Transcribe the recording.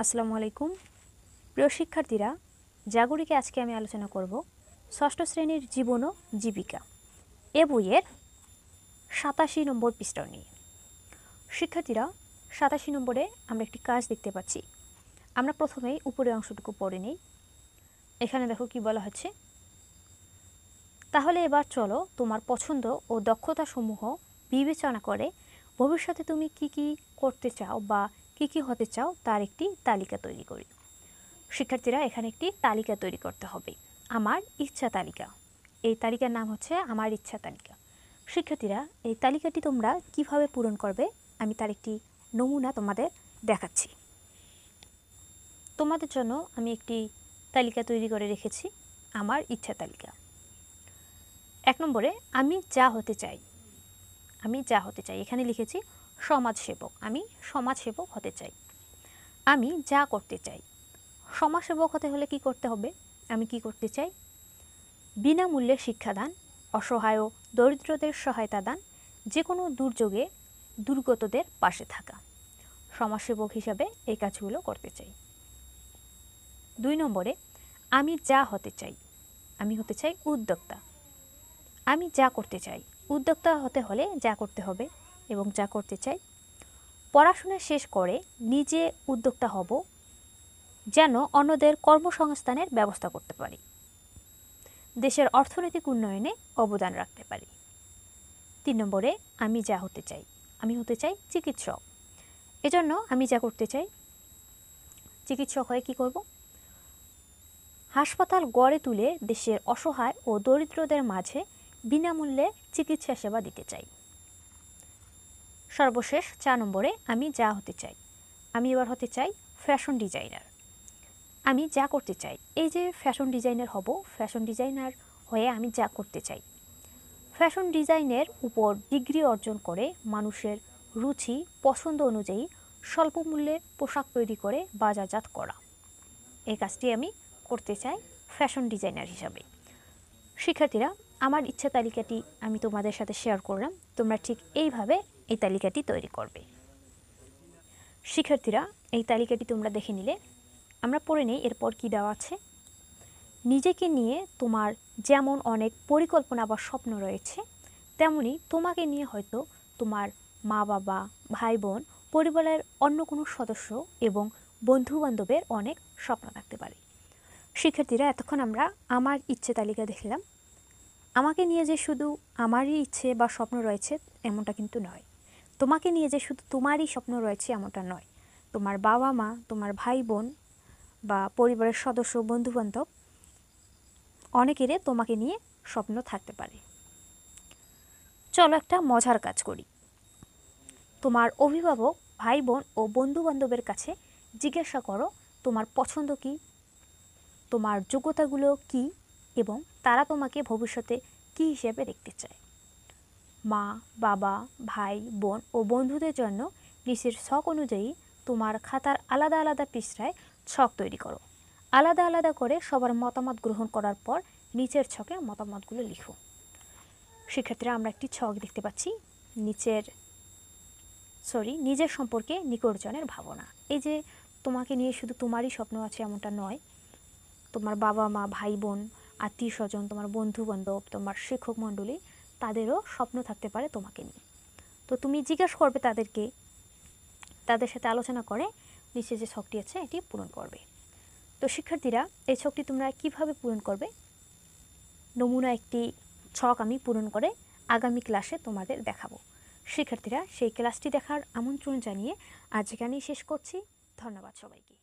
আসসালামু আলাইকুম প্রিয় শিক্ষার্থীরা, জাগরিকে আজকে আমি আলোচনা করব ষষ্ঠ শ্রেণীর জীবন ও জীবিকা এ বইয়ের 87 নম্বর পৃষ্ঠা নিয়ে। শিক্ষার্থীরা, 87 নম্বরে আমরা একটি কাজ দেখতে পাচ্ছি। আমরা প্রথমেই উপরের অংশটুকু পড়ে নিই। এখানে দেখো কি বলা হচ্ছে, তাহলে এবার চলো তোমার পছন্দ ও দক্ষতাসমূহ বিবেচনা করে ভবিষ্যতে তুমি কি কি করতে চাও বা কি কি হতে চাও তার একটি তালিকা তৈরি করি। শিক্ষার্থীরা, এখানে একটি তালিকা তৈরি করতে হবে, আমার ইচ্ছা তালিকা। এই তালিকার নাম হচ্ছে আমার ইচ্ছা তালিকা। শিক্ষার্থীরা, এই তালিকাটি তোমরা কিভাবে পূরণ করবে আমি তার একটি নমুনা তোমাদের দেখাচ্ছি। তোমাদের জন্য আমি একটি তালিকা তৈরি করে রেখেছি, আমার ইচ্ছা তালিকা। 1 নম্বরে আমি যা হতে চাই। আমি যা হতে চাই এখানে লিখেছি সমাজসেবক। আমি সমাজসেবক হতে চাই। আমি যা করতে চাই, সমাজসেবক হতে হলে কি করতে হবে? আমি কি করতে চাই? বিনামূল্যে শিক্ষাদান, অসহায় ও দরিদ্রদের সহায়তা দান, যে কোনো দুর্যোগে দুর্গতদের পাশে থাকা। সমাজসেবক হিসাবে এই কাজগুলো করতে চাই। 2 নম্বরে আমি যা হতে চাই, আমি হতে চাই উদ্যোক্তা। আমি যা করতে চাই, উদ্যোক্তা হতে হলে যা করতে হবে এবং যা করতে চাই, পড়াশোনা শেষ করে নিজে উদ্যোক্তা হব, যেন অন্যদের কর্মসংস্থানের ব্যবস্থা করতে পারি, দেশের অর্থনৈতিক উন্নয়নে অবদান রাখতে পারি। 3 নম্বরে আমি যা হতে চাই, আমি হতে চাই চিকিৎসক। এজন্য আমি যা করতে চাই, চিকিৎসক হয়ে কি করব? হাসপাতাল গড়ে তুলে দেশের অসহায় ও দরিদ্রদের মাঝে বিনামূল্যে চিকিৎসা সেবা দিতে চাই। সর্বশেষ 4 নম্বরে আমি যা হতে চাই, আমি এবার হতে চাই ফ্যাশন ডিজাইনার। আমি যা করতে চাই, এই যে ফ্যাশন ডিজাইনার হব, ফ্যাশন ডিজাইনার হয়ে আমি যা করতে চাই, ফ্যাশন ডিজাইনের উপর ডিগ্রি অর্জন করে মানুষের রুচি পছন্দ অনুযায়ী স্বল্প মূল্যে পোশাক তৈরি করে বাজারজাত করা। এই কাজটি আমি করতে চাই ফ্যাশন ডিজাইনার হিসাবে। শিক্ষার্থীরা, আমার ইচ্ছা তালিকাটি আমি তোমাদের সাথে শেয়ার করলাম। তোমরা ঠিক এইভাবে এই তালিকাটি তৈরি করবে। শিক্ষার্থীরা, এই তালিকাটি তোমরা দেখে নিলে, আমরা পড়ে নেই এরপর কি দেওয়া আছে। নিজেকে নিয়ে তোমার যেমন অনেক পরিকল্পনা বা স্বপ্ন রয়েছে, তেমনি তোমাকে নিয়ে হয়তো তোমার মা বাবা, ভাই বোন, পরিবারের অন্য কোনো সদস্য এবং বন্ধুবান্ধবের অনেক স্বপ্ন থাকতে পারে। শিক্ষার্থীরা, এতক্ষণ আমরা আমার ইচ্ছে তালিকা দেখলাম। আমাকে নিয়ে যে শুধু আমারই ইচ্ছে বা স্বপ্ন রয়েছে এমনটা কিন্তু নয়। তোমাকে নিয়ে যে শুধু তোমারই স্বপ্ন রয়েছে এমনটা নয়। তোমার বাবা মা, তোমার ভাই বোন বা পরিবারের সদস্য, বন্ধুবান্ধব অনেকেরই তোমাকে নিয়ে স্বপ্ন থাকতে পারে। চলো একটা মজার কাজ করি। তোমার অভিভাবক, ভাই বোন ও বন্ধুবান্ধবের কাছে জিজ্ঞাসা করো তোমার পছন্দ কি, তোমার যোগ্যতাগুলো কি এবং তারা তোমাকে ভবিষ্যতে কি হিসেবে দেখতে চায়। মা, বাবা, ভাই, বোন ও বন্ধুদের জন্য নিচের ছক অনুযায়ী তোমার খাতার আলাদা আলাদা পৃষ্ঠায় ছক তৈরি করো। আলাদা আলাদা করে সবার মতামত গ্রহণ করার পর নিচের ছকে মতামতগুলো লিখো। শিক্ষার্থীরা, আমরা একটি ছক দেখতে পাচ্ছি, নিজের সম্পর্কে নিকটজনের ভাবনা। এই যে তোমাকে নিয়ে শুধু তোমারই স্বপ্ন আছে এমনটা নয়, তোমার বাবা মা, ভাই বোন, আত্মীয় স্বজন, তোমার বন্ধু বান্ধব, তোমার শিক্ষক মণ্ডলী, তাদেরও স্বপ্ন থাকতে পারে তোমাকে নিয়ে। তো তুমি জিজ্ঞাসা করবে তাদেরকে, তাদের সাথে আলোচনা করে নিচে যে ছকটি আছে এটি পূরণ করবে। তো শিক্ষার্থীরা, এই ছকটি তোমরা কিভাবে পূরণ করবে, নমুনা একটি ছক আমি পূরণ করে আগামী ক্লাসে তোমাদের দেখাবো। শিক্ষার্থীরা, সেই ক্লাসটি দেখার আমন্ত্রণ জানিয়ে আজ এখানেই শেষ করছি। ধন্যবাদ সবাইকে।